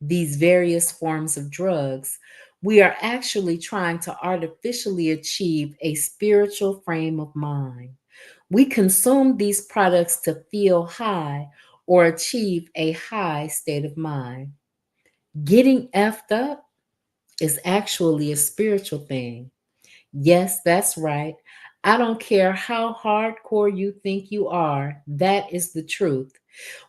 these various forms of drugs? We are actually trying to artificially achieve a spiritual frame of mind. We consume these products to feel high or achieve a high state of mind. Getting effed up is actually a spiritual thing. Yes, that's right. I don't care how hardcore you think you are, that is the truth.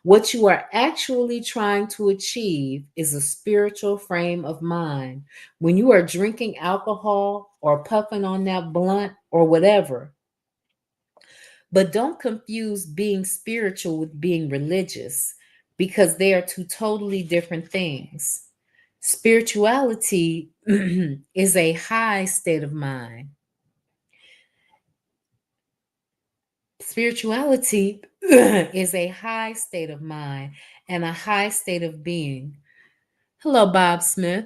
What you are actually trying to achieve is a spiritual frame of mind. When you are drinking alcohol or puffing on that blunt or whatever, but don't confuse being spiritual with being religious because they are two totally different things. Spirituality is a high state of mind. Spirituality is a high state of mind and a high state of being. Hello, Bob Smith.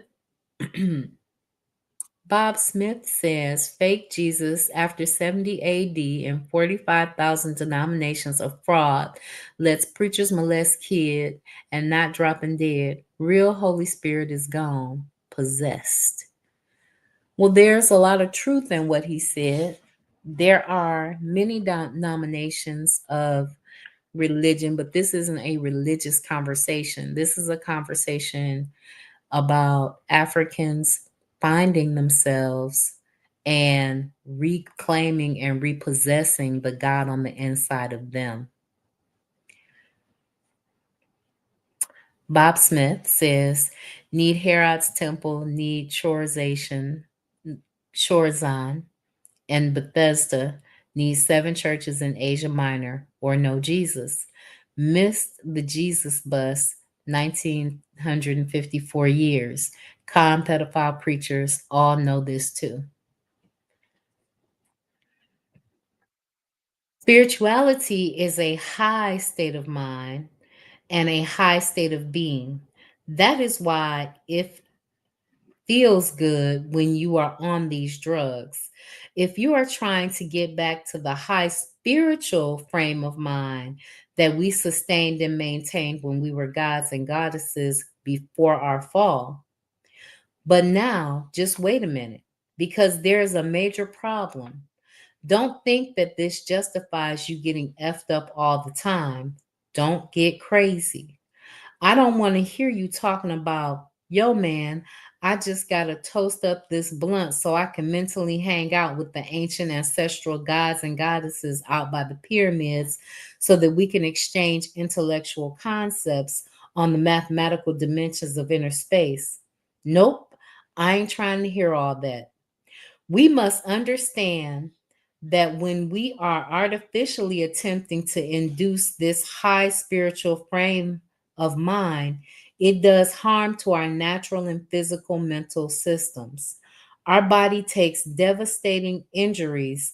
Bob Smith says fake Jesus after 70 AD and 45,000 denominations of fraud lets preachers molest kid and not dropping dead. Real Holy Spirit is gone, possessed. Well, there's a lot of truth in what he said. There are many denominations of religion, but this isn't a religious conversation. This is a conversation about Africans finding themselves and reclaiming and repossessing the God on the inside of them. Bob Smith says, need Herod's temple, need Chorazan, and Bethesda, need 7 churches in Asia Minor, or no Jesus. Missed the Jesus bus 1954 years. Con pedophile preachers all know this too. Spirituality is a high state of mind and a high state of being. That is why it feels good when you are on these drugs. If you are trying to get back to the high spiritual frame of mind that we sustained and maintained when we were gods and goddesses before our fall. But now, just wait a minute, because there's a major problem. Don't think that this justifies you getting effed up all the time. Don't get crazy. I don't want to hear you talking about, yo, man, I just got to toast up this blunt so I can mentally hang out with the ancient ancestral gods and goddesses out by the pyramids so that we can exchange intellectual concepts on the mathematical dimensions of inner space. Nope, I ain't trying to hear all that. We must understand that when we are artificially attempting to induce this high spiritual frame of mind, it does harm to our natural and physical mental systems. Our body takes devastating injuries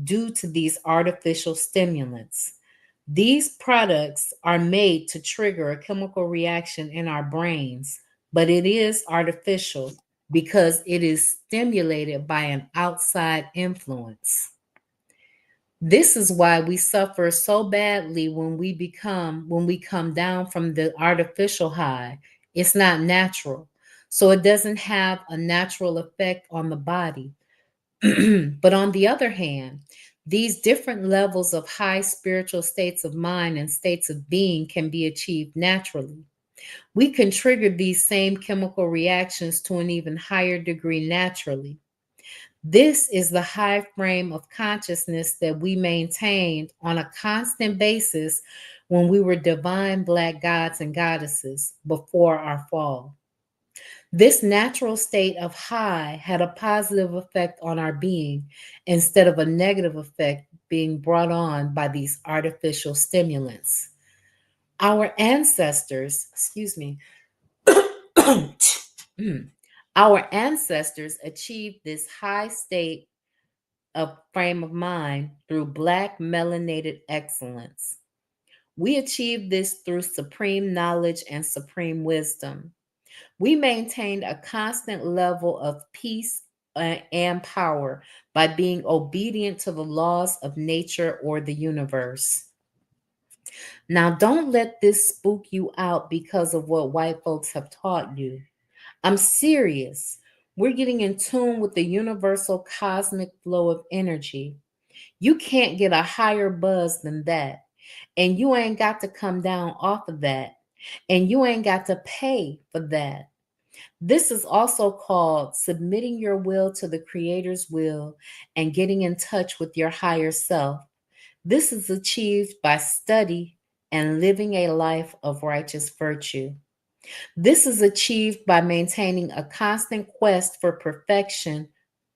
due to these artificial stimulants. These products are made to trigger a chemical reaction in our brains, but it is artificial because it is stimulated by an outside influence. This is why we suffer so badly when we come down from the artificial high. It's not natural. So it doesn't have a natural effect on the body. But on the other hand, these different levels of high spiritual states of mind and states of being can be achieved naturally. We can trigger these same chemical reactions to an even higher degree naturally. This is the high frame of consciousness that we maintained on a constant basis when we were divine Black gods and goddesses before our fall. This natural state of high had a positive effect on our being instead of a negative effect being brought on by these artificial stimulants. Our ancestors, excuse me, our ancestors achieved this high state of frame of mind through Black melanated excellence. We achieved this through supreme knowledge and supreme wisdom. We maintained a constant level of peace and power by being obedient to the laws of nature or the universe. Now, don't let this spook you out because of what white folks have taught you. I'm serious. We're getting in tune with the universal cosmic flow of energy. You can't get a higher buzz than that. And you ain't got to come down off of that. And you ain't got to pay for that. This is also called submitting your will to the Creator's will and getting in touch with your higher self. This is achieved by study and living a life of righteous virtue. This is achieved by maintaining a constant quest for perfection,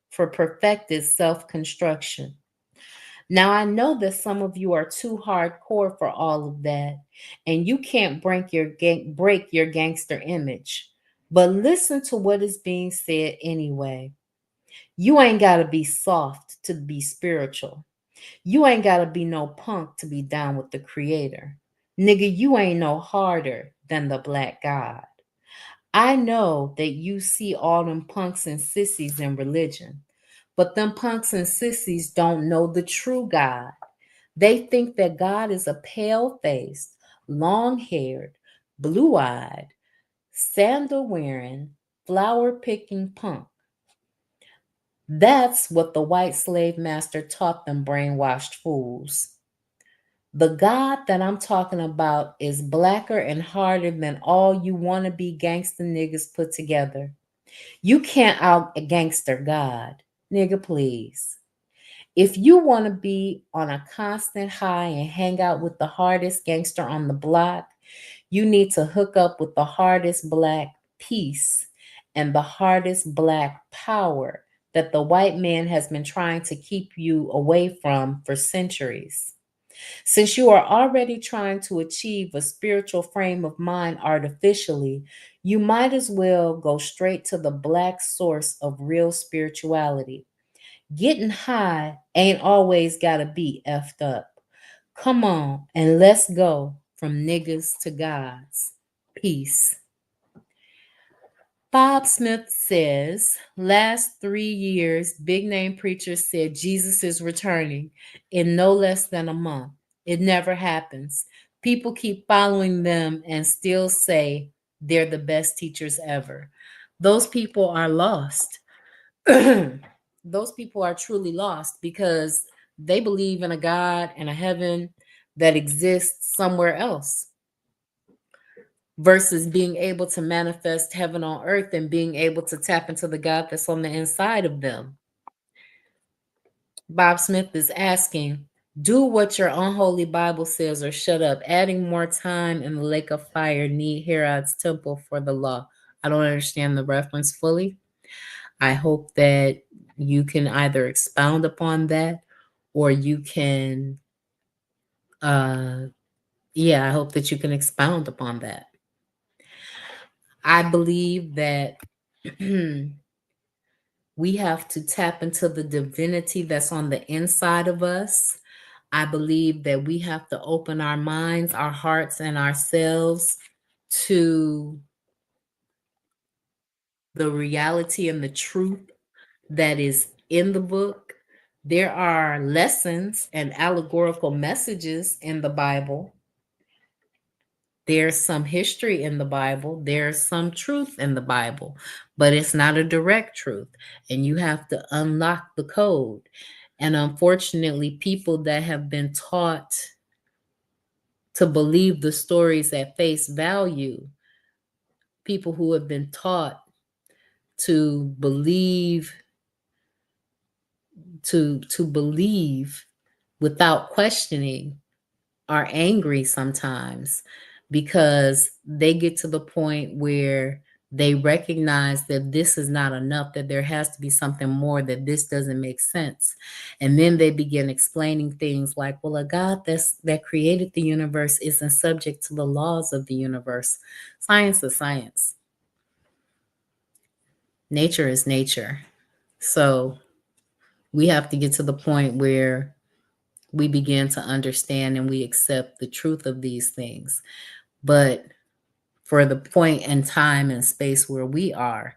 for perfected self construction. Now, I know that some of you are too hardcore for all of that, and you can't break your gangster image. But listen to what is being said anyway. You ain't got to be soft to be spiritual. You ain't got to be no punk to be down with the creator. Nigga, you ain't no harder than the Black God. I know that you see all them punks and sissies in religion, but them punks and sissies don't know the true God. They think that God is a pale faced, long haired, blue eyed, sandal wearing, flower picking punk. That's what the white slave master taught them brainwashed fools. The God that I'm talking about is blacker and harder than all you want to be gangster niggas put together. You can't out gangster God. Nigga, please. If you want to be on a constant high and hang out with the hardest gangster on the block, you need to hook up with the hardest black peace and the hardest black power that the white man has been trying to keep you away from for centuries. Since you are already trying to achieve a spiritual frame of mind artificially, you might as well go straight to the black source of real spirituality. Getting high ain't always gotta be effed up. Come on and let's go from niggas to gods. Peace. Bob Smith says, last 3 years, big name preachers said Jesus is returning in no less than a month. It never happens. People keep following them and still say they're the best teachers ever. Those people are lost. Those people are truly lost because they believe in a God and a heaven that exists somewhere else versus being able to manifest heaven on earth and being able to tap into the God that's on the inside of them. Bob Smith is asking, do what your unholy Bible says or shut up. Adding more time in the lake of fire need Herod's temple for the law. I don't understand the reference fully. I hope that you can either expound upon that or you can, I hope that you can expound upon that. I believe that we have to tap into the divinity that's on the inside of us. I believe that we have to open our minds, our hearts, and ourselves to the reality and the truth that is in the book. There are lessons and allegorical messages in the Bible. There's some history in the Bible. There's some truth in the Bible, but it's not a direct truth. And you have to unlock the code. And unfortunately, people that have been taught to believe the stories at face value, people who have been taught to believe to believe without questioning are angry sometimes because they get to the point where they recognize that this is not enough, that there has to be something more, that this doesn't make sense. And then they begin explaining things like, well, a God that created the universe isn't subject to the laws of the universe. Science is science. Nature is nature. So we have to get to the point where we begin to understand and we accept the truth of these things. But for the point in time and space where we are,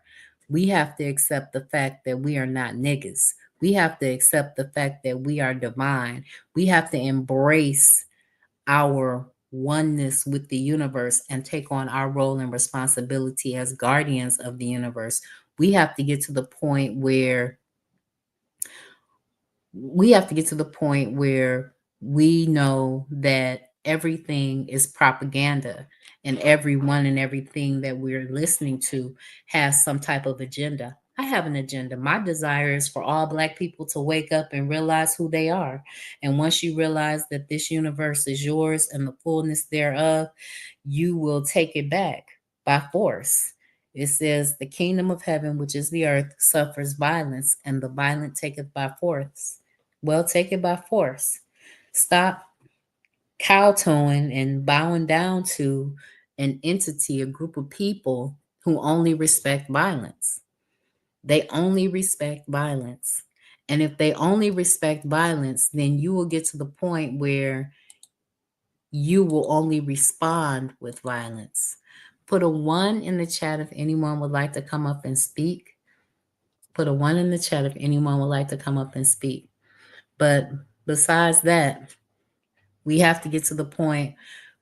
we have to accept the fact that we are not niggas. We have to accept the fact that we are divine. We have to embrace our oneness with the universe and take on our role and responsibility as guardians of the universe. We have to get to the point where we know that everything is propaganda and everyone and everything that we're listening to has some type of agenda. I have an agenda. My desire is for all Black people to wake up and realize who they are. And once you realize that this universe is yours and the fullness thereof, you will take it back by force. It says, the kingdom of heaven, which is the earth, suffers violence, and the violent taketh by force. Well, take it by force. Stop kowtowing and bowing down to an entity, a group of people who only respect violence. They only respect violence. And if they only respect violence, then you will get to the point where you will only respond with violence. Put a 1 in the chat if anyone would like to come up and speak. Put a 1 in the chat if anyone would like to come up and speak. But besides that, we have to get to the point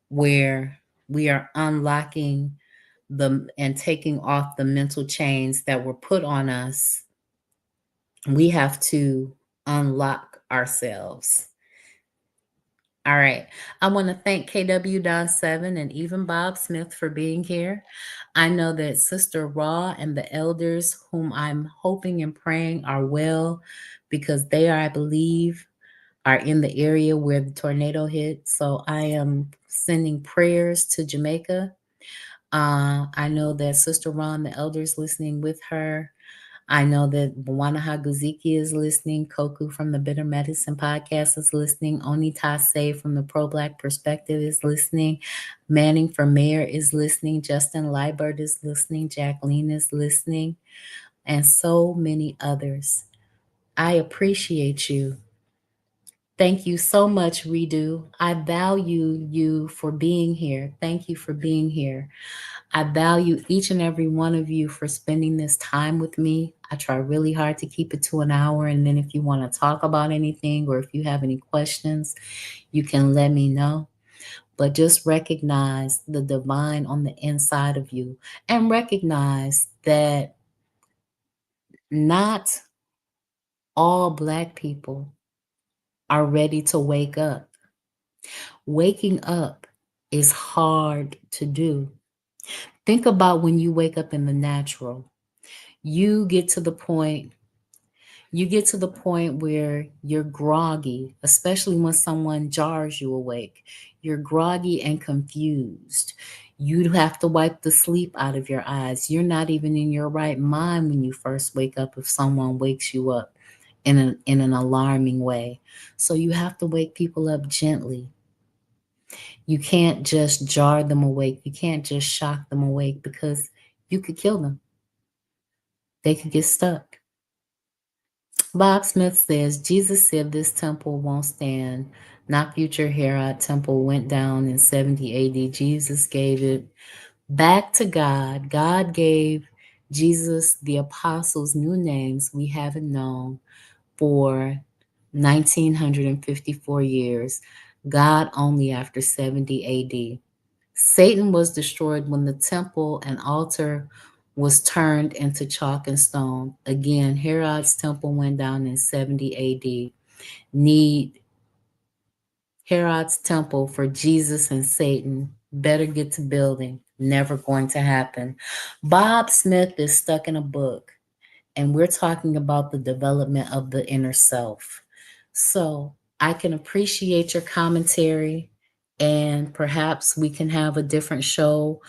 where we are unlocking and taking off the mental chains that were put on us. We have to unlock ourselves. All right. I want to thank KW Don 7 and even Bob Smith for being here. I know that Sister Raw and the elders, whom I'm hoping and praying are well, because they are, I believe, are in the area where the tornado hit. So I am sending prayers to Jamaica. I know that Sister Ron, the elders, listening with her. I know that Bwana Haguziki is listening. Koku from the Bitter Medicine Podcast is listening. Oni Tase from the Pro Black Perspective is listening. Manning for Mayor is listening. Justin Liebert is listening. Jacqueline is listening. And so many others. I appreciate you. Thank you so much, Redo. I value you for being here. Thank you for being here. I value each and every one of you for spending this time with me. I try really hard to keep it to an hour. And then if you want to talk about anything or if you have any questions, you can let me know. But just recognize the divine on the inside of you and recognize that not all Black people are ready to wake up. Waking up is hard to do. Think about when you wake up in the natural. You get to the point you get to the point where you're groggy, especially when someone jars you awake. You're groggy and confused. You have to wipe the sleep out of your eyes. You're not even in your right mind when you first wake up if someone wakes you up in an alarming way. So you have to wake people up gently. You can't just jar them awake. You can't just shock them awake because you could kill them. They could get stuck. Bob Smith says Jesus said this temple won't stand. Not future Herod temple went down in 70 AD. Jesus gave it back to God. God gave Jesus the apostles new names we haven't known for 1954 years. God only after 70 AD. Satan was destroyed when the temple and altar was turned into chalk and stone. Again, Herod's temple went down in 70 AD. Need Herod's temple for Jesus and Satan. Better get to building. Never going to happen. Bob Smith is stuck in a book, and we're talking about the development of the inner self. So I can appreciate your commentary, and perhaps we can have a different show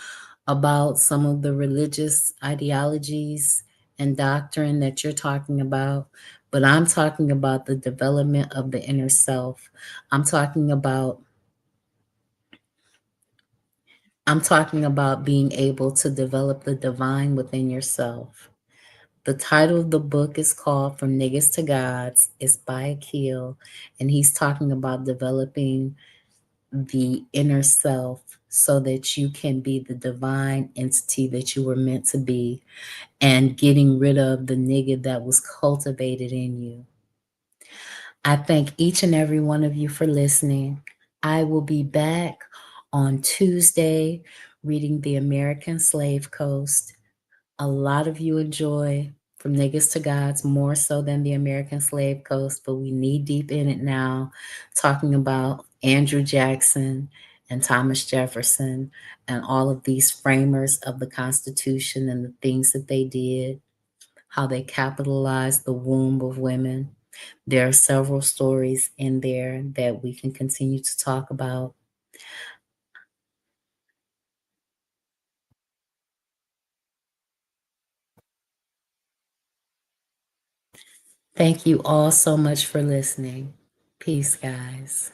about some of the religious ideologies and doctrine that you're talking about, but I'm talking about the development of the inner self. I'm talking about I'm talking about being able to develop the divine within yourself. The title of the book is called From Niggas to Gods. It's by Akil, and he's talking about developing the inner self so that you can be the divine entity that you were meant to be and getting rid of the nigga that was cultivated in you. I thank each and every one of you for listening. I will be back on Tuesday reading The American Slave Coast. A lot of you enjoy From Niggas to Gods more so than The American Slave Coast, but we knee deep in it now, talking about Andrew Jackson and Thomas Jefferson and all of these framers of the Constitution and the things that they did, how they capitalized the womb of women. There are several stories in there that we can continue to talk about. Thank you all so much for listening. Peace, guys.